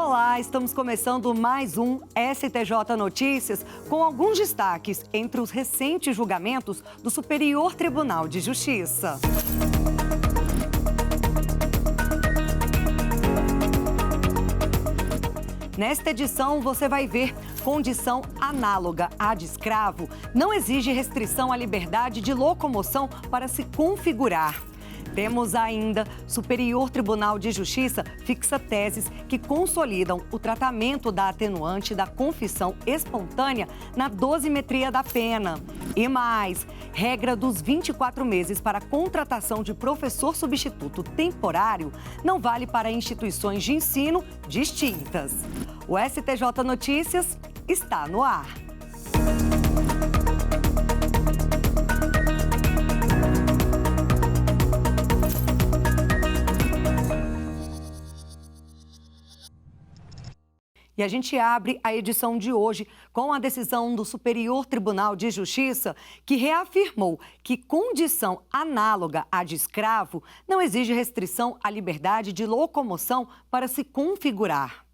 Olá, estamos começando mais um STJ Notícias com alguns destaques entre os recentes julgamentos do Superior Tribunal de Justiça. Nesta edição, você vai ver condição análoga à de escravo não exige restrição à liberdade de locomoção para se configurar. Temos ainda, Superior Tribunal de Justiça fixa teses que consolidam o tratamento da atenuante da confissão espontânea na dosimetria da pena. E mais, regra dos 24 meses para contratação de professor substituto temporário não vale para instituições de ensino distintas. O STJ Notícias está no ar. E a gente abre a edição de hoje com a decisão do Superior Tribunal de Justiça, que reafirmou que condição análoga à de escravo não exige restrição à liberdade de locomoção para se configurar.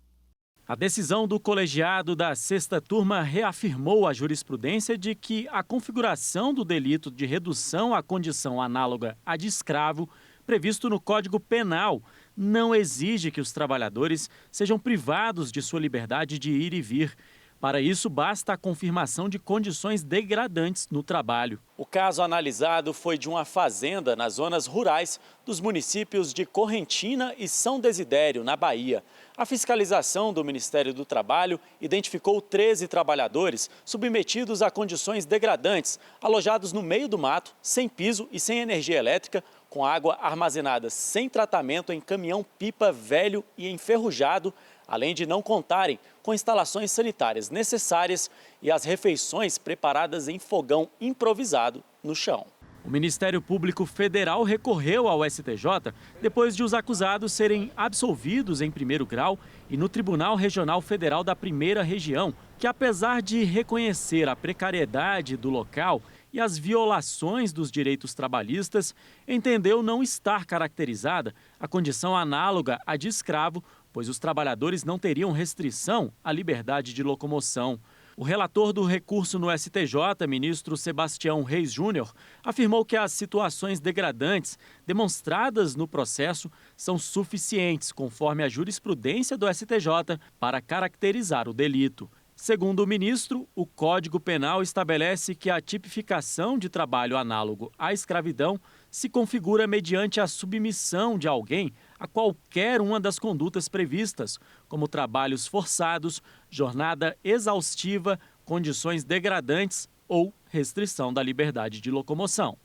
A decisão do colegiado da sexta turma reafirmou a jurisprudência de que a configuração do delito de redução à condição análoga à de escravo, previsto no Código Penal, não exige que os trabalhadores sejam privados de sua liberdade de ir e vir. Para isso, basta a confirmação de condições degradantes no trabalho. O caso analisado foi de uma fazenda nas zonas rurais dos municípios de Correntina e São Desidério, na Bahia. A fiscalização do Ministério do Trabalho identificou 13 trabalhadores submetidos a condições degradantes, alojados no meio do mato, sem piso e sem energia elétrica, com água armazenada sem tratamento em caminhão-pipa velho e enferrujado, além de não contarem com instalações sanitárias necessárias e as refeições preparadas em fogão improvisado no chão. O Ministério Público Federal recorreu ao STJ depois de os acusados serem absolvidos em primeiro grau e no Tribunal Regional Federal da Primeira Região, que apesar de reconhecer a precariedade do local e as violações dos direitos trabalhistas, entendeu não estar caracterizada a condição análoga à de escravo, pois os trabalhadores não teriam restrição à liberdade de locomoção. O relator do recurso no STJ, ministro Sebastião Reis Júnior, afirmou que as situações degradantes demonstradas no processo são suficientes, conforme a jurisprudência do STJ, para caracterizar o delito. Segundo o ministro, o Código Penal estabelece que a tipificação de trabalho análogo à escravidão se configura mediante a submissão de alguém a qualquer uma das condutas previstas, como trabalhos forçados, jornada exaustiva, condições degradantes ou restrição da liberdade de locomoção.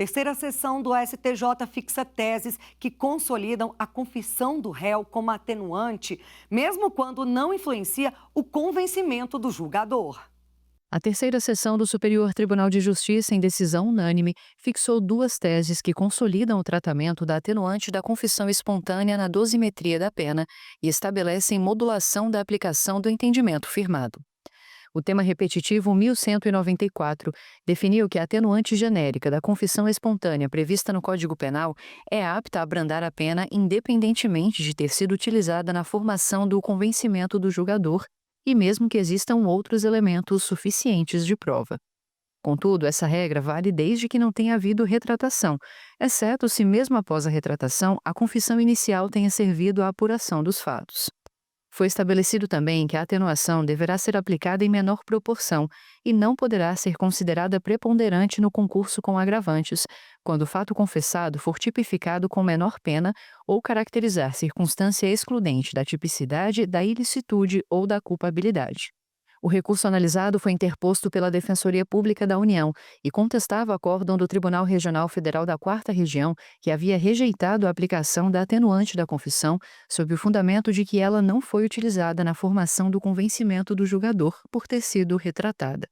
Terceira sessão do STJ fixa teses que consolidam a confissão do réu como atenuante, mesmo quando não influencia o convencimento do julgador. A terceira sessão do Superior Tribunal de Justiça, em decisão unânime, fixou duas teses que consolidam o tratamento da atenuante da confissão espontânea na dosimetria da pena e estabelecem modulação da aplicação do entendimento firmado. O tema repetitivo 1194 definiu que a atenuante genérica da confissão espontânea prevista no Código Penal é apta a abrandar a pena independentemente de ter sido utilizada na formação do convencimento do julgador e mesmo que existam outros elementos suficientes de prova. Contudo, essa regra vale desde que não tenha havido retratação, exceto se mesmo após a retratação a confissão inicial tenha servido à apuração dos fatos. Foi estabelecido também que a atenuação deverá ser aplicada em menor proporção e não poderá ser considerada preponderante no concurso com agravantes, quando o fato confessado for tipificado com menor pena ou caracterizar circunstância excludente da tipicidade, da ilicitude ou da culpabilidade. O recurso analisado foi interposto pela Defensoria Pública da União e contestava o acórdão do Tribunal Regional Federal da Quarta Região, que havia rejeitado a aplicação da atenuante da confissão, sob o fundamento de que ela não foi utilizada na formação do convencimento do julgador por ter sido retratada.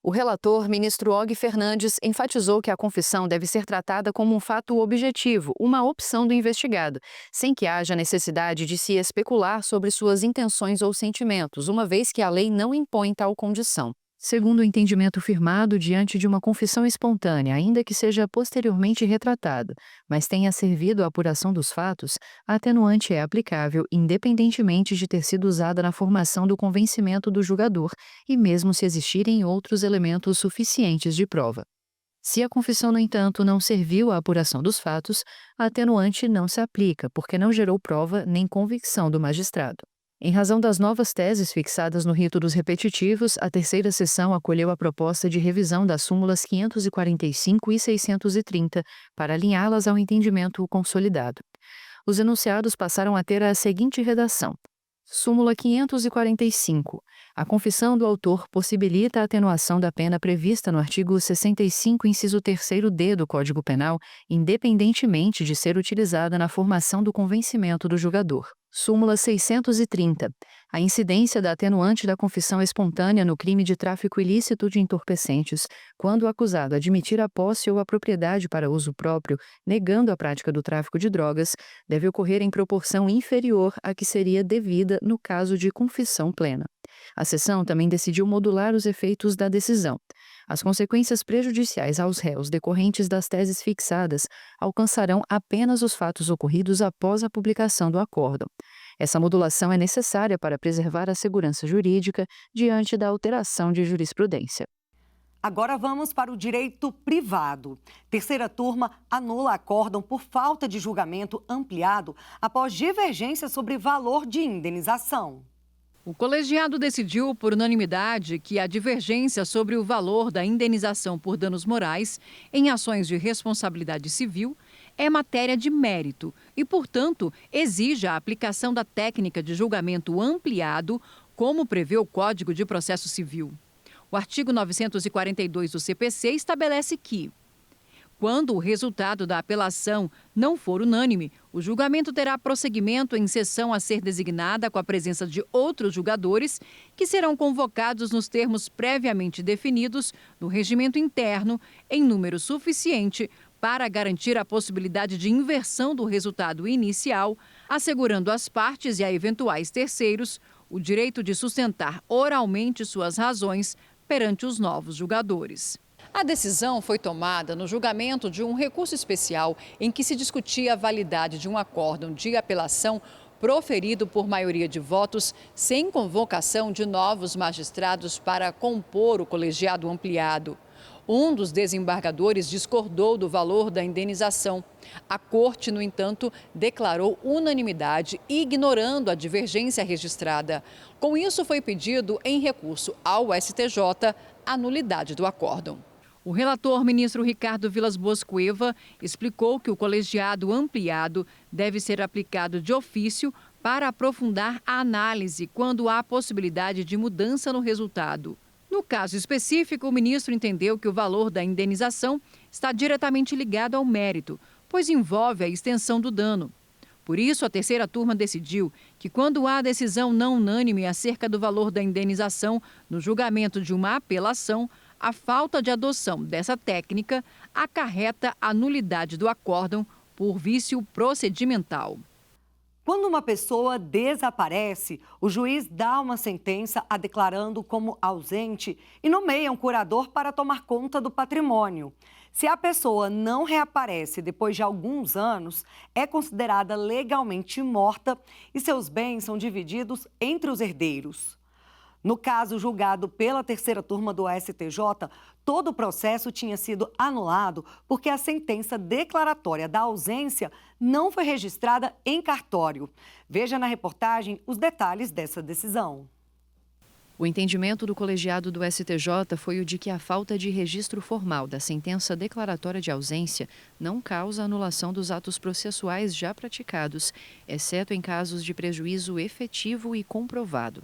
O relator, ministro Og Fernandes, enfatizou que a confissão deve ser tratada como um fato objetivo, uma opção do investigado, sem que haja necessidade de se especular sobre suas intenções ou sentimentos, uma vez que a lei não impõe tal condição. Segundo o entendimento firmado diante de uma confissão espontânea, ainda que seja posteriormente retratada, mas tenha servido à apuração dos fatos, a atenuante é aplicável independentemente de ter sido usada na formação do convencimento do julgador e mesmo se existirem outros elementos suficientes de prova. Se a confissão, no entanto, não serviu à apuração dos fatos, a atenuante não se aplica, porque não gerou prova nem convicção do magistrado. Em razão das novas teses fixadas no rito dos repetitivos, a terceira sessão acolheu a proposta de revisão das súmulas 545 e 630 para alinhá-las ao entendimento consolidado. Os enunciados passaram a ter a seguinte redação: Súmula 545. A confissão do autor possibilita a atenuação da pena prevista no artigo 65, inciso 3º-D do Código Penal, independentemente de ser utilizada na formação do convencimento do julgador. Súmula 630. A incidência da atenuante da confissão espontânea no crime de tráfico ilícito de entorpecentes, quando o acusado admitir a posse ou a propriedade para uso próprio, negando a prática do tráfico de drogas, deve ocorrer em proporção inferior à que seria devida no caso de confissão plena. A seção também decidiu modular os efeitos da decisão. As consequências prejudiciais aos réus decorrentes das teses fixadas alcançarão apenas os fatos ocorridos após a publicação do acórdão. Essa modulação é necessária para preservar a segurança jurídica diante da alteração de jurisprudência. Agora vamos para o direito privado. Terceira turma anula acórdão por falta de julgamento ampliado após divergência sobre valor de indenização. O colegiado decidiu por unanimidade que a divergência sobre o valor da indenização por danos morais em ações de responsabilidade civil é matéria de mérito e, portanto, exige a aplicação da técnica de julgamento ampliado, como prevê o Código de Processo Civil. O artigo 942 do CPC estabelece que, quando o resultado da apelação não for unânime, o julgamento terá prosseguimento em sessão a ser designada com a presença de outros julgadores, que serão convocados nos termos previamente definidos no regimento interno, em número suficiente para garantir a possibilidade de inversão do resultado inicial, assegurando às partes e a eventuais terceiros o direito de sustentar oralmente suas razões perante os novos julgadores. A decisão foi tomada no julgamento de um recurso especial em que se discutia a validade de um acórdão de apelação proferido por maioria de votos sem convocação de novos magistrados para compor o colegiado ampliado. Um dos desembargadores discordou do valor da indenização. A Corte, no entanto, declarou unanimidade, ignorando a divergência registrada. Com isso, foi pedido em recurso ao STJ a nulidade do acórdão. O relator, ministro Ricardo Vilas Boas Cueva, explicou que o colegiado ampliado deve ser aplicado de ofício para aprofundar a análise quando há possibilidade de mudança no resultado. No caso específico, o ministro entendeu que o valor da indenização está diretamente ligado ao mérito, pois envolve a extensão do dano. Por isso, a terceira turma decidiu que, quando há decisão não unânime acerca do valor da indenização no julgamento de uma apelação, a falta de adoção dessa técnica acarreta a nulidade do acórdão por vício procedimental. Quando uma pessoa desaparece, o juiz dá uma sentença a declarando como ausente e nomeia um curador para tomar conta do patrimônio. Se a pessoa não reaparece depois de alguns anos, é considerada legalmente morta e seus bens são divididos entre os herdeiros. No caso julgado pela terceira turma do STJ, todo o processo tinha sido anulado porque a sentença declaratória da ausência não foi registrada em cartório. Veja na reportagem os detalhes dessa decisão. O entendimento do colegiado do STJ foi o de que a falta de registro formal da sentença declaratória de ausência não causa anulação dos atos processuais já praticados, exceto em casos de prejuízo efetivo e comprovado.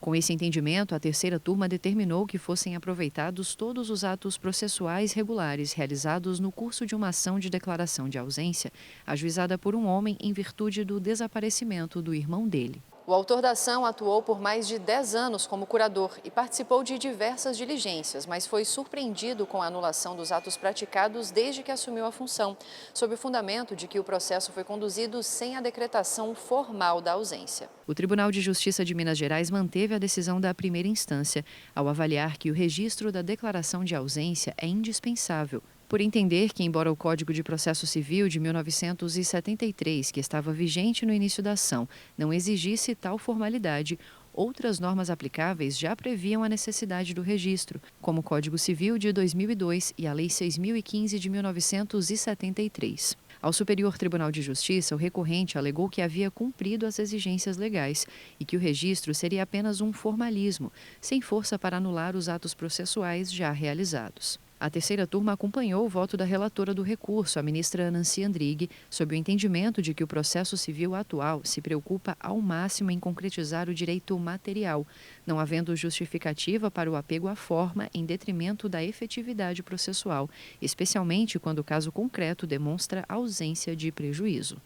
Com esse entendimento, a terceira turma determinou que fossem aproveitados todos os atos processuais regulares realizados no curso de uma ação de declaração de ausência, ajuizada por um homem em virtude do desaparecimento do irmão dele. O autor da ação atuou por mais de 10 anos como curador e participou de diversas diligências, mas foi surpreendido com a anulação dos atos praticados desde que assumiu a função, sob o fundamento de que o processo foi conduzido sem a decretação formal da ausência. O Tribunal de Justiça de Minas Gerais manteve a decisão da primeira instância, ao avaliar que o registro da declaração de ausência é indispensável, por entender que, embora o Código de Processo Civil de 1973, que estava vigente no início da ação, não exigisse tal formalidade, outras normas aplicáveis já previam a necessidade do registro, como o Código Civil de 2002 e a Lei 6.015 de 1973. Ao Superior Tribunal de Justiça, o recorrente alegou que havia cumprido as exigências legais e que o registro seria apenas um formalismo, sem força para anular os atos processuais já realizados. A terceira turma acompanhou o voto da relatora do recurso, a ministra Nancy Andrighi, sob o entendimento de que o processo civil atual se preocupa ao máximo em concretizar o direito material, não havendo justificativa para o apego à forma em detrimento da efetividade processual, especialmente quando o caso concreto demonstra ausência de prejuízo.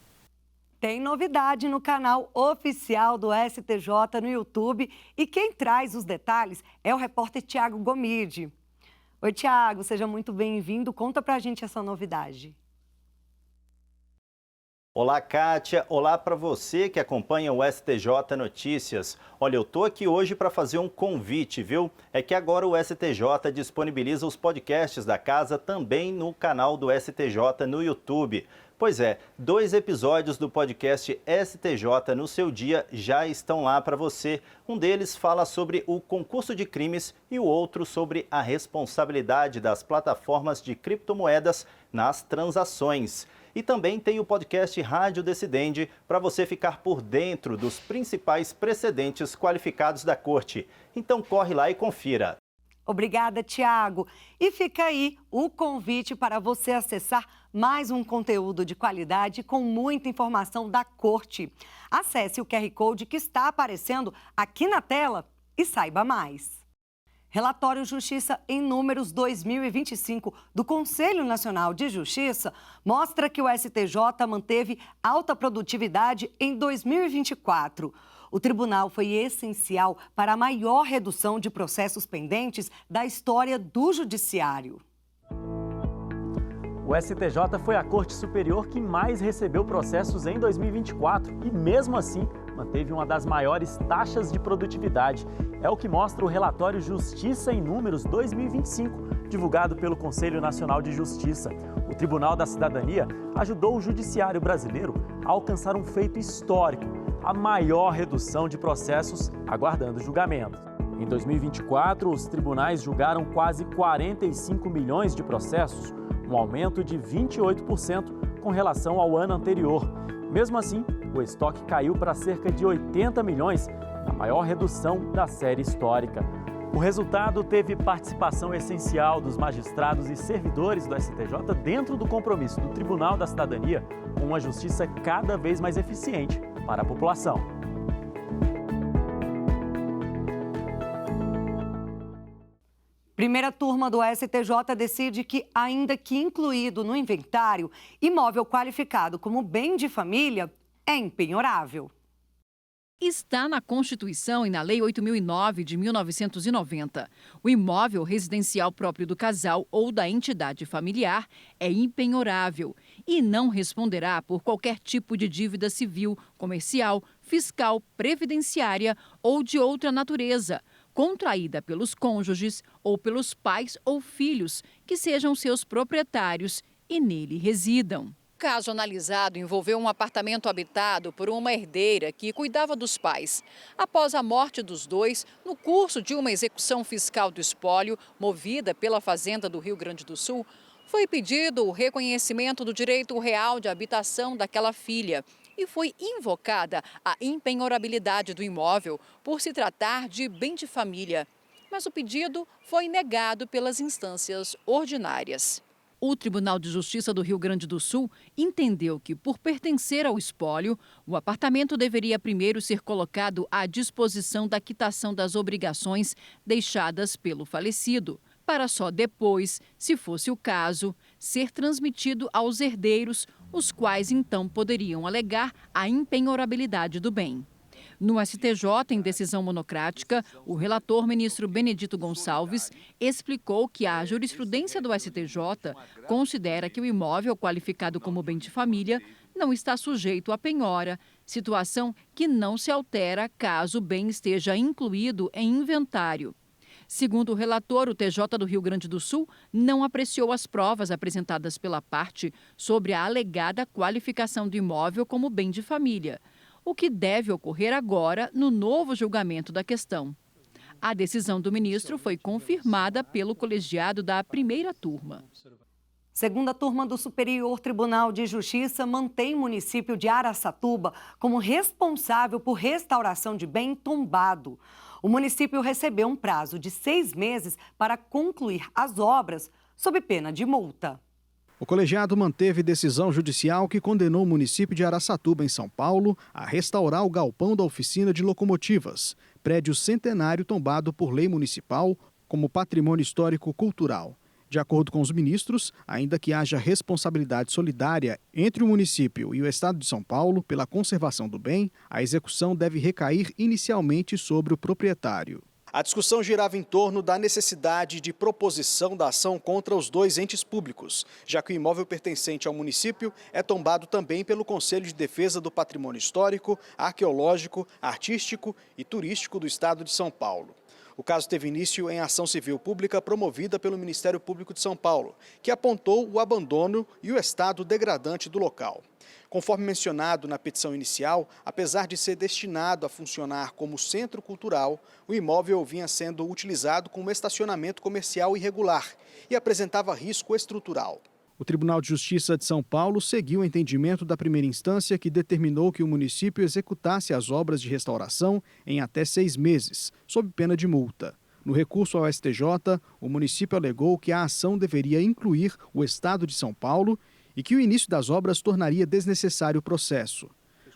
Tem novidade no canal oficial do STJ no YouTube e quem traz os detalhes é o repórter Tiago Gomide. Oi, Tiago, seja muito bem-vindo. Conta pra gente essa novidade. Olá, Kátia. Olá para você que acompanha o STJ Notícias. Olha, eu tô aqui hoje para fazer um convite, viu? É que agora o STJ disponibiliza os podcasts da casa também no canal do STJ no YouTube. Pois é, 2 episódios do podcast STJ no seu dia já estão lá para você. Um deles fala sobre o concurso de crimes e o outro sobre a responsabilidade das plataformas de criptomoedas nas transações. E também tem o podcast Rádio Decidente para você ficar por dentro dos principais precedentes qualificados da Corte. Então corre lá e confira. Obrigada, Tiago. E fica aí o convite para você acessar mais um conteúdo de qualidade com muita informação da Corte. Acesse o QR Code que está aparecendo aqui na tela e saiba mais. Relatório Justiça em Números 2025 do Conselho Nacional de Justiça mostra que o STJ manteve alta produtividade em 2024. O tribunal foi essencial para a maior redução de processos pendentes da história do judiciário. O STJ foi a Corte Superior que mais recebeu processos em 2024 e, mesmo assim, manteve uma das maiores taxas de produtividade. É o que mostra o relatório Justiça em Números 2025, divulgado pelo Conselho Nacional de Justiça. O Tribunal da Cidadania ajudou o judiciário brasileiro a alcançar um feito histórico, a maior redução de processos aguardando julgamento. Em 2024, os tribunais julgaram quase 45 milhões de processos, um aumento de 28% com relação ao ano anterior. Mesmo assim, o estoque caiu para cerca de 80 milhões, a maior redução da série histórica. O resultado teve participação essencial dos magistrados e servidores do STJ dentro do compromisso do Tribunal da Cidadania com uma justiça cada vez mais eficiente para a população. Primeira turma do STJ decide que, ainda que incluído no inventário, imóvel qualificado como bem de família é impenhorável. Está na Constituição e na Lei 8.009 de 1990. O imóvel residencial próprio do casal ou da entidade familiar é impenhorável e não responderá por qualquer tipo de dívida civil, comercial, fiscal, previdenciária ou de outra natureza, contraída pelos cônjuges ou pelos pais ou filhos que sejam seus proprietários e nele residam. O caso analisado envolveu um apartamento habitado por uma herdeira que cuidava dos pais. Após a morte dos dois, no curso de uma execução fiscal do espólio, movida pela Fazenda do Rio Grande do Sul, foi pedido o reconhecimento do direito real de habitação daquela filha e foi invocada a impenhorabilidade do imóvel por se tratar de bem de família. Mas o pedido foi negado pelas instâncias ordinárias. O Tribunal de Justiça do Rio Grande do Sul entendeu que, por pertencer ao espólio, o apartamento deveria primeiro ser colocado à disposição da quitação das obrigações deixadas pelo falecido, para só depois, se fosse o caso, ser transmitido aos herdeiros, os quais então poderiam alegar a impenhorabilidade do bem. No STJ, em decisão monocrática, o relator ministro Benedito Gonçalves explicou que a jurisprudência do STJ considera que o imóvel qualificado como bem de família não está sujeito à penhora, situação que não se altera caso o bem esteja incluído em inventário. Segundo o relator, o TJ do Rio Grande do Sul não apreciou as provas apresentadas pela parte sobre a alegada qualificação do imóvel como bem de família, o que deve ocorrer agora no novo julgamento da questão. A decisão do ministro foi confirmada pelo colegiado da primeira turma. Segunda turma do Superior Tribunal de Justiça mantém o município de Araçatuba como responsável por restauração de bem tombado. O município recebeu um prazo de 6 meses para concluir as obras, sob pena de multa. O colegiado manteve decisão judicial que condenou o município de Araçatuba, em São Paulo, a restaurar o galpão da oficina de locomotivas, prédio centenário tombado por lei municipal como patrimônio histórico cultural. De acordo com os ministros, ainda que haja responsabilidade solidária entre o município e o Estado de São Paulo pela conservação do bem, a execução deve recair inicialmente sobre o proprietário. A discussão girava em torno da necessidade de proposição da ação contra os dois entes públicos, já que o imóvel pertencente ao município é tombado também pelo Conselho de Defesa do Patrimônio Histórico, Arqueológico, Artístico e Turístico do Estado de São Paulo. O caso teve início em ação civil pública promovida pelo Ministério Público de São Paulo, que apontou o abandono e o estado degradante do local. Conforme mencionado na petição inicial, apesar de ser destinado a funcionar como centro cultural, o imóvel vinha sendo utilizado como estacionamento comercial irregular e apresentava risco estrutural. O Tribunal de Justiça de São Paulo seguiu o entendimento da primeira instância que determinou que o município executasse as obras de restauração em até 6 meses, sob pena de multa. No recurso ao STJ, o município alegou que a ação deveria incluir o Estado de São Paulo e que o início das obras tornaria desnecessário o processo.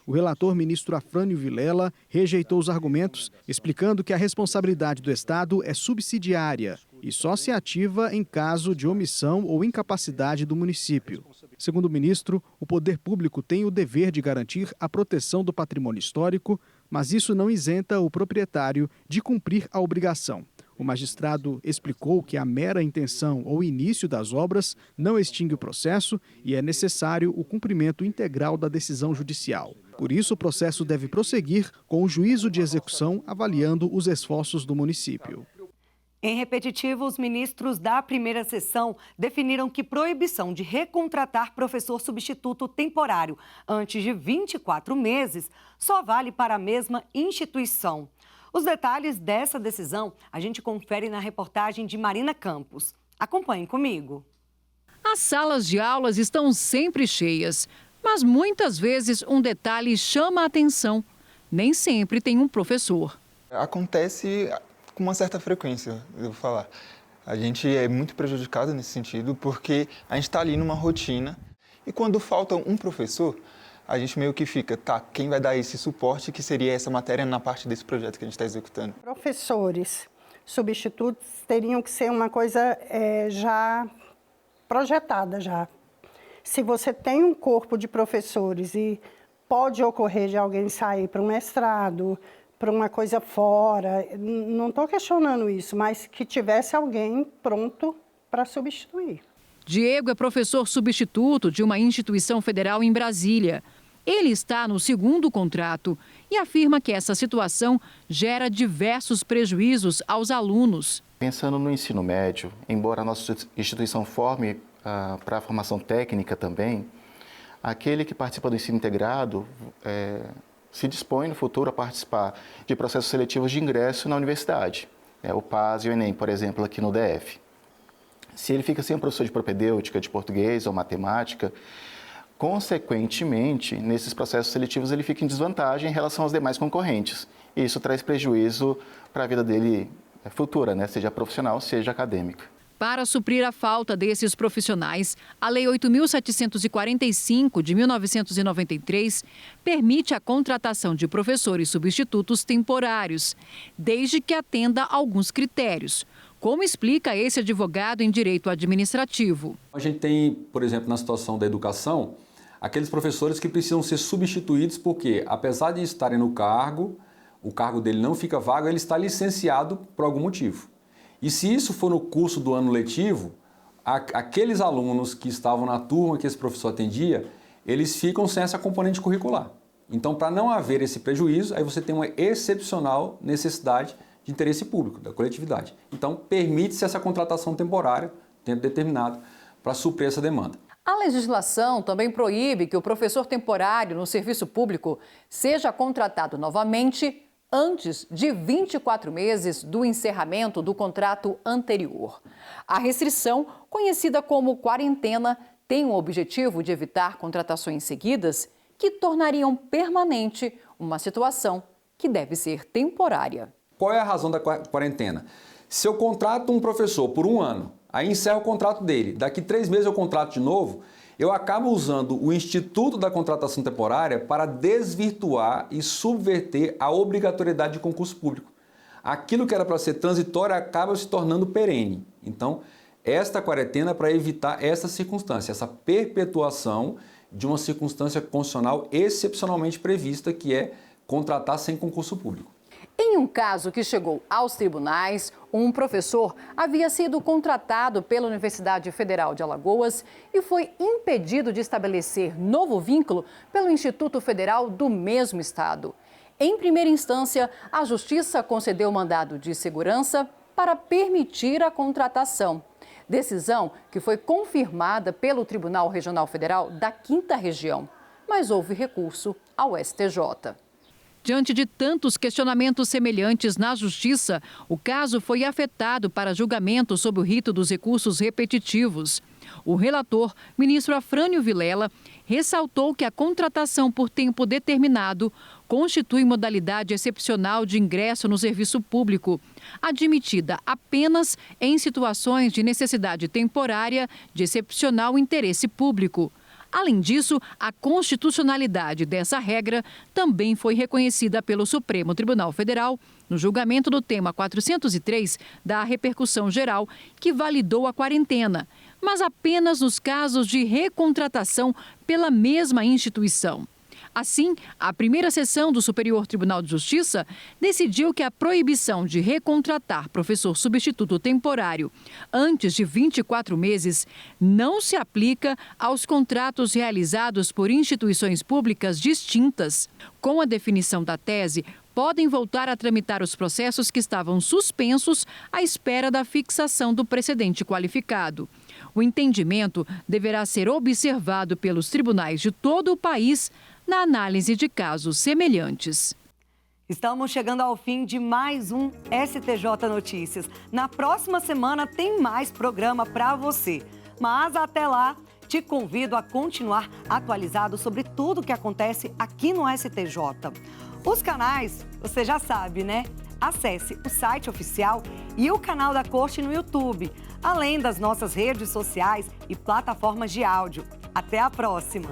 O relator, ministro Afrânio Vilela, rejeitou os argumentos, explicando que a responsabilidade do Estado é subsidiária e só se ativa em caso de omissão ou incapacidade do município. Segundo o ministro, o poder público tem o dever de garantir a proteção do patrimônio histórico, mas isso não isenta o proprietário de cumprir a obrigação. O magistrado explicou que a mera intenção ou início das obras não extingue o processo e é necessário o cumprimento integral da decisão judicial. Por isso, o processo deve prosseguir com o juízo de execução avaliando os esforços do município. Em repetitivo, os ministros da primeira sessão definiram que proibição de recontratar professor substituto temporário antes de 24 meses só vale para a mesma instituição. Os detalhes dessa decisão a gente confere na reportagem de Marina Campos. Acompanhe comigo. As salas de aulas estão sempre cheias, mas muitas vezes um detalhe chama a atenção. Nem sempre tem um professor. Acontece com uma certa frequência, eu vou falar. A gente é muito prejudicado nesse sentido porque a gente está ali numa rotina e quando falta um professor, a gente meio que fica, tá, quem vai dar esse suporte que seria essa matéria na parte desse projeto que a gente está executando? Professores substitutos teriam que ser uma coisa já projetada já. Se você tem um corpo de professores e pode ocorrer de alguém sair para um mestrado, para uma coisa fora, não estou questionando isso, mas que tivesse alguém pronto para substituir. Diego é professor substituto de uma instituição federal em Brasília. Ele está no segundo contrato e afirma que essa situação gera diversos prejuízos aos alunos. Pensando no ensino médio, embora a nossa instituição forme para a formação técnica também, aquele que participa do ensino integrado se dispõe no futuro a participar de processos seletivos de ingresso na universidade, o PAS e o Enem, por exemplo, aqui no DF. Se ele fica sem um professor de propedêutica, de português ou matemática, consequentemente, nesses processos seletivos ele fica em desvantagem em relação aos demais concorrentes. E isso traz prejuízo para a vida dele futura, seja profissional, seja acadêmica. Para suprir a falta desses profissionais, a Lei 8.745, de 1993, permite a contratação de professores substitutos temporários, desde que atenda a alguns critérios. Como explica esse advogado em direito administrativo? A gente tem, por exemplo, na situação da educação, aqueles professores que precisam ser substituídos porque, apesar de estarem no cargo, o cargo dele não fica vago, ele está licenciado por algum motivo. E se isso for no curso do ano letivo, aqueles alunos que estavam na turma que esse professor atendia, eles ficam sem essa componente curricular. Então, para não haver esse prejuízo, aí você tem uma excepcional necessidade de interesse público, da coletividade. Então, permite-se essa contratação temporária, tempo determinado, para suprir essa demanda. A legislação também proíbe que o professor temporário no serviço público seja contratado novamente antes de 24 meses do encerramento do contrato anterior. A restrição, conhecida como quarentena, tem o objetivo de evitar contratações seguidas que tornariam permanente uma situação que deve ser temporária. Qual é a razão da quarentena? Se eu contrato um professor por 1 ano, aí encerro o contrato dele, daqui 3 meses eu contrato de novo, eu acabo usando o instituto da contratação temporária para desvirtuar e subverter a obrigatoriedade de concurso público. Aquilo que era para ser transitório acaba se tornando perene. Então, esta quarentena é para evitar essa circunstância, essa perpetuação de uma circunstância constitucional excepcionalmente prevista, que é contratar sem concurso público. Em um caso que chegou aos tribunais, um professor havia sido contratado pela Universidade Federal de Alagoas e foi impedido de estabelecer novo vínculo pelo Instituto Federal do mesmo estado. Em primeira instância, a Justiça concedeu mandado de segurança para permitir a contratação. Decisão que foi confirmada pelo Tribunal Regional Federal da 5ª Região, mas houve recurso ao STJ. Diante de tantos questionamentos semelhantes na Justiça, o caso foi afetado para julgamento sob o rito dos recursos repetitivos. O relator, ministro Afrânio Vilela, ressaltou que a contratação por tempo determinado constitui modalidade excepcional de ingresso no serviço público, admitida apenas em situações de necessidade temporária de excepcional interesse público. Além disso, a constitucionalidade dessa regra também foi reconhecida pelo Supremo Tribunal Federal no julgamento do tema 403 da repercussão geral, que validou a quarentena, mas apenas nos casos de recontratação pela mesma instituição. Assim, a primeira sessão do Superior Tribunal de Justiça decidiu que a proibição de recontratar professor substituto temporário antes de 24 meses não se aplica aos contratos realizados por instituições públicas distintas. Com a definição da tese, podem voltar a tramitar os processos que estavam suspensos à espera da fixação do precedente qualificado. O entendimento deverá ser observado pelos tribunais de todo o país na análise de casos semelhantes. Estamos chegando ao fim de mais um STJ Notícias. Na próxima semana tem mais programa para você. Mas até lá, te convido a continuar atualizado sobre tudo o que acontece aqui no STJ. Os canais, você já sabe, né? Acesse o site oficial e o canal da Corte no YouTube, além das nossas redes sociais e plataformas de áudio. Até a próxima!